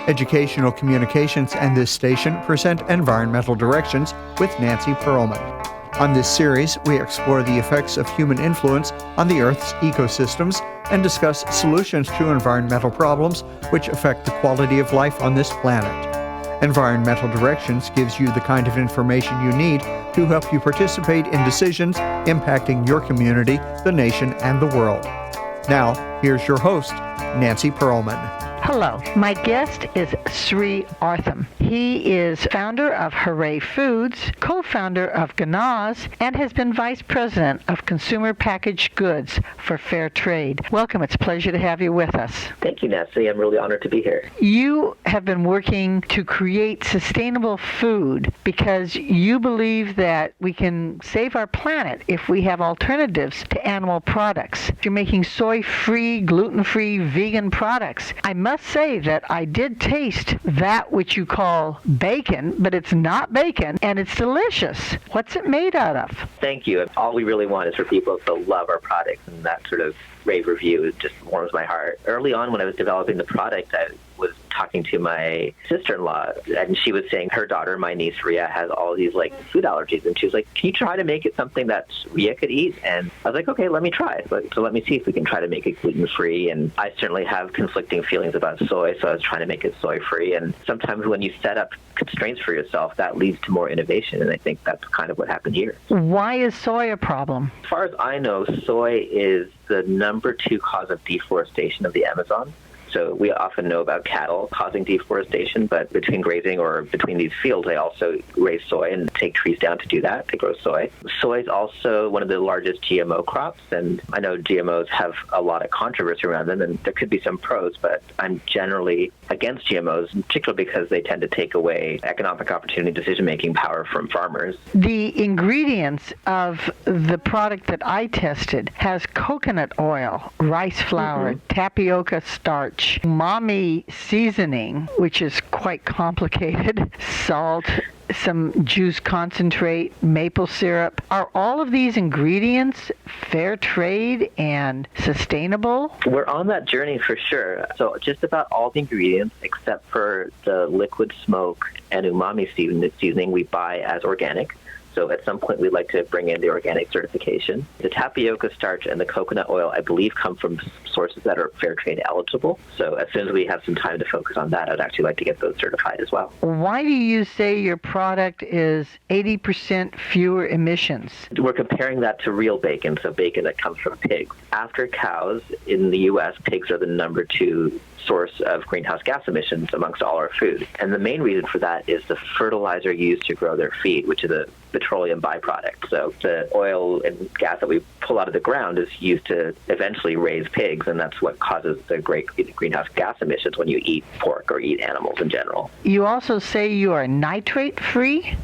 Educational Communications and this station present Environmental Directions with Nancy Pearlman. On this series, we explore the effects of human influence on the Earth's ecosystems and discuss solutions to environmental problems which affect the quality of life on this planet. Environmental Directions gives you the kind of information you need to help you participate in decisions impacting your community, the nation, and the world. Now, here's your host, Nancy Pearlman. Hello, my guest is Sri Artham. He is founder of Hooray Foods, co-founder of Ganaz, and has been vice president of consumer packaged goods for Fair Trade. Welcome, it's a pleasure to have you with us. Thank you, Nancy. I'm really honored to be here. You have been working to create sustainable food because you believe that we can save our planet if we have alternatives to animal products. You're making soy-free, gluten-free, vegan products. I must say that I did taste that which you call bacon, but it's not bacon, and it's delicious. What's it made out of? Thank you. All we really want is for people to love our products, and that sort of rave review just warms my heart. Early on when I was developing the product, I was talking to my sister-in-law, and she was saying her daughter, my niece Ria, has all these food allergies, and she was like, can you try to make it something that Ria could eat? And I was like, okay, let me try. So let me see if we can try to make it gluten-free. And I certainly have conflicting feelings about soy, so I was trying to make it soy-free. And sometimes when you set up constraints for yourself, that leads to more innovation, and I think that's kind of what happened here. Why is soy a problem? As far as I know, soy is the number 2 cause of deforestation of the Amazon. So we often know about cattle causing deforestation, but between grazing or between these fields, they also raise soy and take trees down to do that, to grow soy. Soy is also one of the largest GMO crops, and I know GMOs have a lot of controversy around them, and there could be some pros, but I'm generally against GMOs, particularly because they tend to take away economic opportunity, decision-making power from farmers. The ingredients of the product that I tested has coconut oil, rice flour, tapioca starch, umami seasoning, which is quite complicated, salt, some juice concentrate, maple syrup. Are all of these ingredients fair trade and sustainable? We're on that journey for sure. So just about all the ingredients, except for the liquid smoke and umami seasoning, we buy as organic. So at some point, we'd like to bring in the organic certification. The tapioca starch and the coconut oil, I believe, come from sources that are fair trade eligible. So as soon as we have some time to focus on that, I'd actually like to get those certified as well. Why do you say your product is 80% fewer emissions? We're comparing that to real bacon, so bacon that comes from pigs. After cows, in the U.S., pigs are the number 2 source of greenhouse gas emissions amongst all our food. And the main reason for that is the fertilizer used to grow their feed, which is a petroleum byproduct. So the oil and gas that we pull out of the ground is used to eventually raise pigs, and that's what causes the great greenhouse gas emissions when you eat pork or eat animals in general. You also say you are nitrate-free?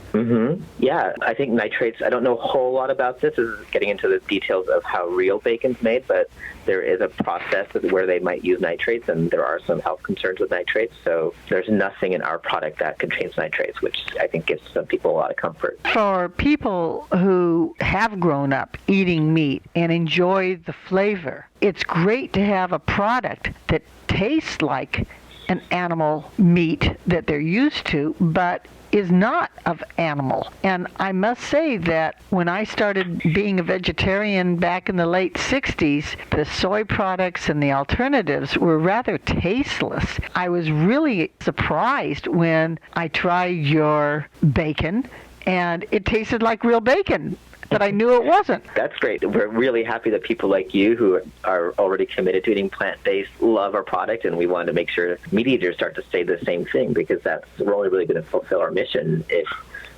Yeah, I think nitrates, I don't know a whole lot about this. This is getting into the details of how real bacon's made, but there is a process where they might use nitrates, and there are some health concerns with nitrates. So there's nothing in our product that contains nitrates, which I think gives some people a lot of comfort. For people who have grown up eating meat and enjoy the flavor, it's great to have a product that tastes like an animal meat that they're used to, but is not of animal. And I must say that when I started being a vegetarian back in the late 60s, the soy products and the alternatives were rather tasteless. I was really surprised when I tried your bacon, and it tasted like real bacon. But I knew it wasn't. That's great. We're really happy that people like you who are already committed to eating plant-based love our product, and we want to make sure meat eaters start to say the same thing, because we're only really going to fulfill our mission if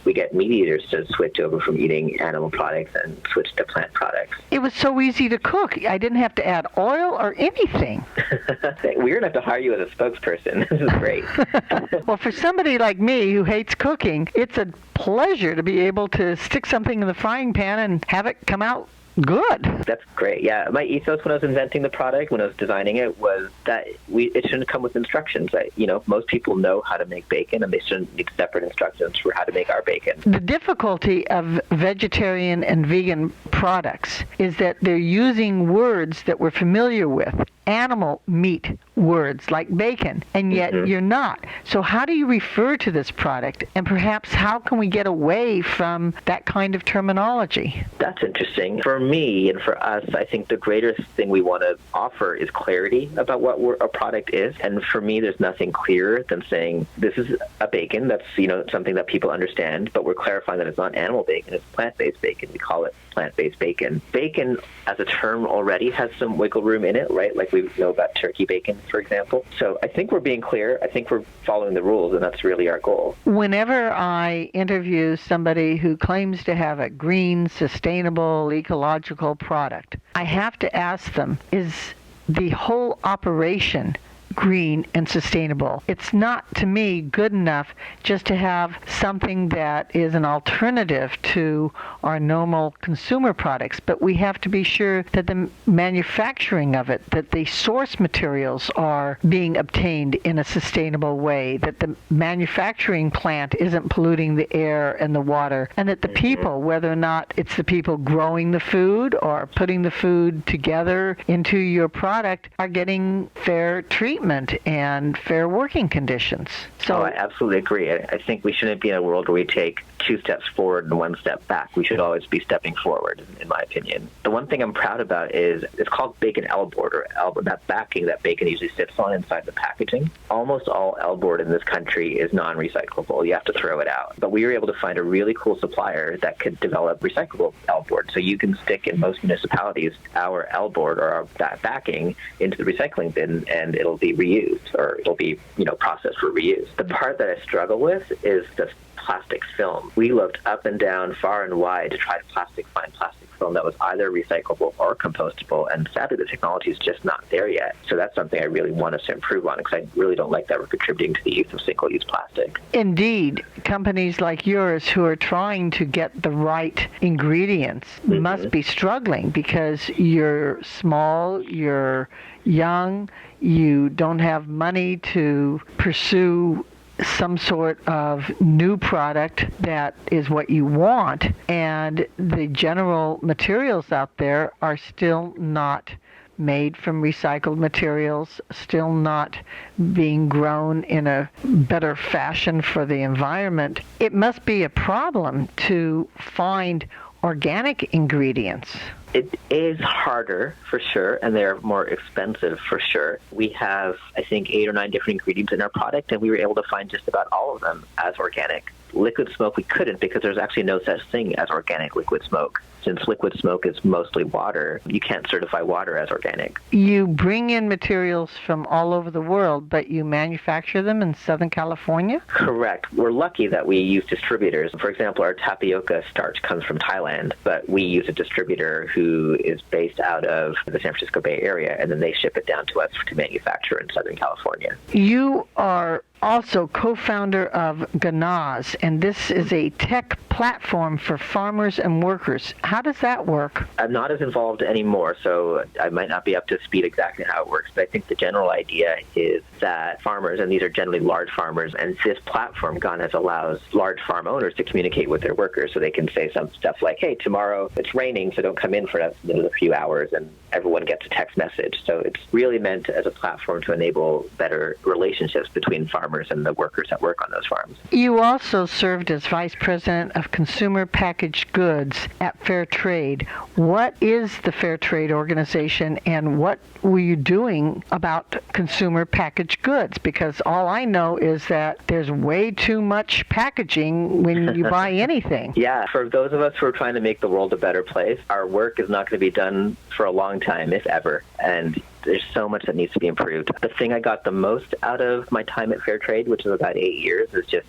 we get meat eaters to switch over from eating animal products and switch to plant products. It was so easy to cook. I didn't have to add oil or anything. We're going to have to hire you as a spokesperson. This is great. Well, for somebody like me who hates cooking, it's a pleasure to be able to stick something in the frying pan and have it come out good. That's great. Yeah, my ethos when I was inventing the product, when I was designing it, was that it shouldn't come with instructions. Most people know how to make bacon, and they shouldn't need separate instructions for how to make our bacon. The difficulty of vegetarian and vegan products is that they're using words that we're familiar with. animal meat words like bacon, and yet you're not. So how do you refer to this product, and perhaps how can we get away from that kind of terminology? That's interesting. For me and for us, I think the greatest thing we want to offer is clarity about what a product is. And for me, there's nothing clearer than saying this is a bacon. That's something that people understand, but we're clarifying that it's not animal bacon, it's plant-based bacon. We call it plant-based bacon. Bacon as a term already has some wiggle room in it, right? Like we know about turkey bacon, for example. So I think we're being clear. I think we're following the rules, and that's really our goal. Whenever I interview somebody who claims to have a green, sustainable, ecological product, I have to ask them, is the whole operation green and sustainable? It's not, to me, good enough just to have something that is an alternative to our normal consumer products, but we have to be sure that the manufacturing of it, that the source materials are being obtained in a sustainable way, that the manufacturing plant isn't polluting the air and the water, and that the people, whether or not it's the people growing the food or putting the food together into your product, are getting fair treatment and fair working conditions. So I absolutely agree. I think we shouldn't be in a world where we take 2 steps forward and 1 step back. We should always be stepping forward, in my opinion. The one thing I'm proud about is it's called bacon L-board, or that backing that bacon usually sits on inside the packaging. Almost all L-board in this country is non-recyclable. You have to throw it out. But we were able to find a really cool supplier that could develop recyclable L-board. So you can stick in most municipalities our L-board or that backing into the recycling bin, and it'll be reused, or it'll be processed for reuse. The part that I struggle with is the plastic film. We looked up and down, far and wide, to try to find plastic film that was either recyclable or compostable, and sadly the technology is just not there yet. So that's something I really want us to improve on, because I really don't like that we're contributing to the use of single-use plastic. Indeed, companies like yours who are trying to get the right ingredients must be struggling, because you're small, you're young, you don't have money to pursue some sort of new product that is what you want, and the general materials out there are still not made from recycled materials, still not being grown in a better fashion for the environment. It must be a problem to find organic ingredients. It is harder, for sure, and they're more expensive, for sure. We have, I think, 8 or 9 different ingredients in our product, and we were able to find just about all of them as organic. Liquid smoke, we couldn't, because there's actually no such thing as organic liquid smoke. Since liquid smoke is mostly water, you can't certify water as organic. You bring in materials from all over the world, but you manufacture them in Southern California? Correct. We're lucky that we use distributors. For example, our tapioca starch comes from Thailand, but we use a distributor who is based out of the San Francisco Bay Area, and then they ship it down to us to manufacture in Southern California. You are also co-founder of Ganaz, and this is a tech platform for farmers and workers. How does that work? I'm not as involved anymore, so I might not be up to speed exactly how it works, but I think the general idea is that farmers, and these are generally large farmers, and this platform, Ganaz, allows large farm owners to communicate with their workers, so they can say some stuff like, hey, tomorrow it's raining, so don't come in for a few hours, and everyone gets a text message. So it's really meant as a platform to enable better relationships between farmers and the workers that work on those farms. You also served as Vice President of Consumer Packaged Goods at Fair Trade. What is the Fair Trade organization, and what were you doing about consumer packaged goods? Because all I know is that there's way too much packaging when you buy anything. Yeah, for those of us who are trying to make the world a better place, our work is not going to be done for a long time, if ever. And there's so much that needs to be improved. The thing I got the most out of my time at Fair Trade, which is about 8 years, is just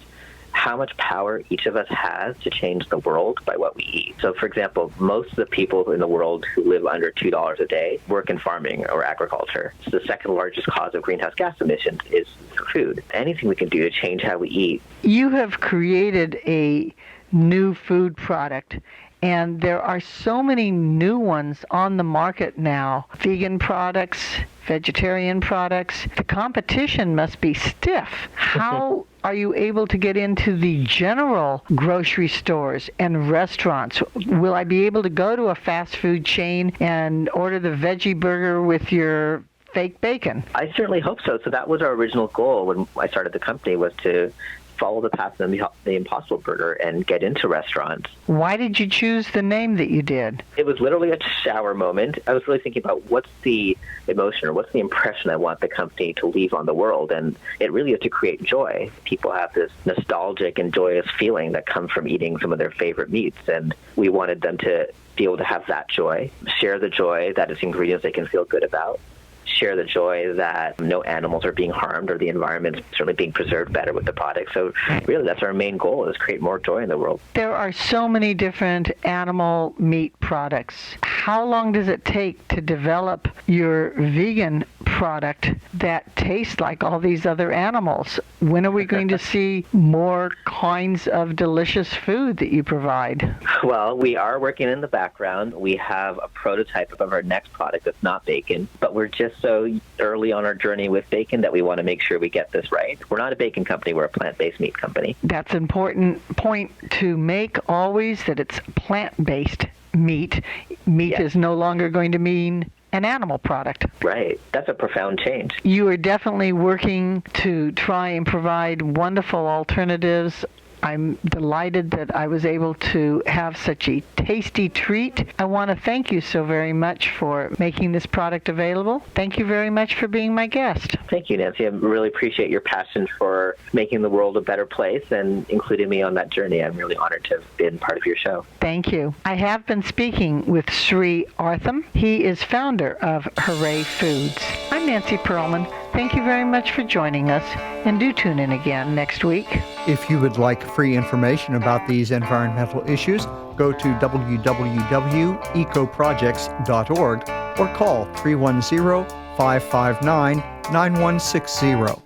how much power each of us has to change the world by what we eat. So, for example, most of the people in the world who live under $2 a day work in farming or agriculture. So the second largest cause of greenhouse gas emissions is food. Anything we can do to change how we eat. You have created a new food product, and there are so many new ones on the market now. Vegan products, vegetarian products. The competition must be stiff. How are you able to get into the general grocery stores and restaurants? Will I be able to go to a fast food chain and order the veggie burger with your fake bacon. I certainly hope so. So that was our original goal when I started the company, was to follow the path of the Impossible Burger and get into restaurants. Why did you choose the name that you did? It was literally a shower moment. I was really thinking about what's the emotion or what's the impression I want the company to leave on the world. And it really is to create joy. People have this nostalgic and joyous feeling that comes from eating some of their favorite meats. And we wanted them to be able to have that joy, share the joy that it's ingredients they can feel good about, share the joy that no animals are being harmed or the environment's certainly being preserved better with the product. So really that's our main goal, is create more joy in the world. There are so many different animal meat products. How long does it take to develop your vegan product that tastes like all these other animals? When are we going to see more kinds of delicious food that you provide? Well, we are working in the background. We have a prototype of our next product that's not bacon, but we're just so early on our journey with bacon that we want to make sure we get this right. We're not a bacon company, we're a plant-based meat company. That's an important point to make always, that it's plant-based meat. Meat Yes. is no longer going to mean an animal product. Right. That's a profound change. You are definitely working to try and provide wonderful alternatives. I'm delighted that I was able to have such a tasty treat. I want to thank you so very much for making this product available. Thank you very much for being my guest. Thank you, Nancy. I really appreciate your passion for making the world a better place and including me on that journey. I'm really honored to have been part of your show. Thank you. I have been speaking with Sri Artham. He is founder of Hooray Foods. I'm Nancy Perlman. Thank you very much for joining us, and do tune in again next week. If you would like free information about these environmental issues, go to www.ecoprojects.org or call 310-559-9160.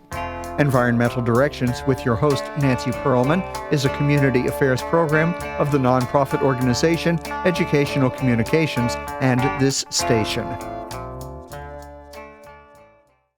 Environmental Directions with your host, Nancy Perlman, is a community affairs program of the nonprofit organization Educational Communications and this station.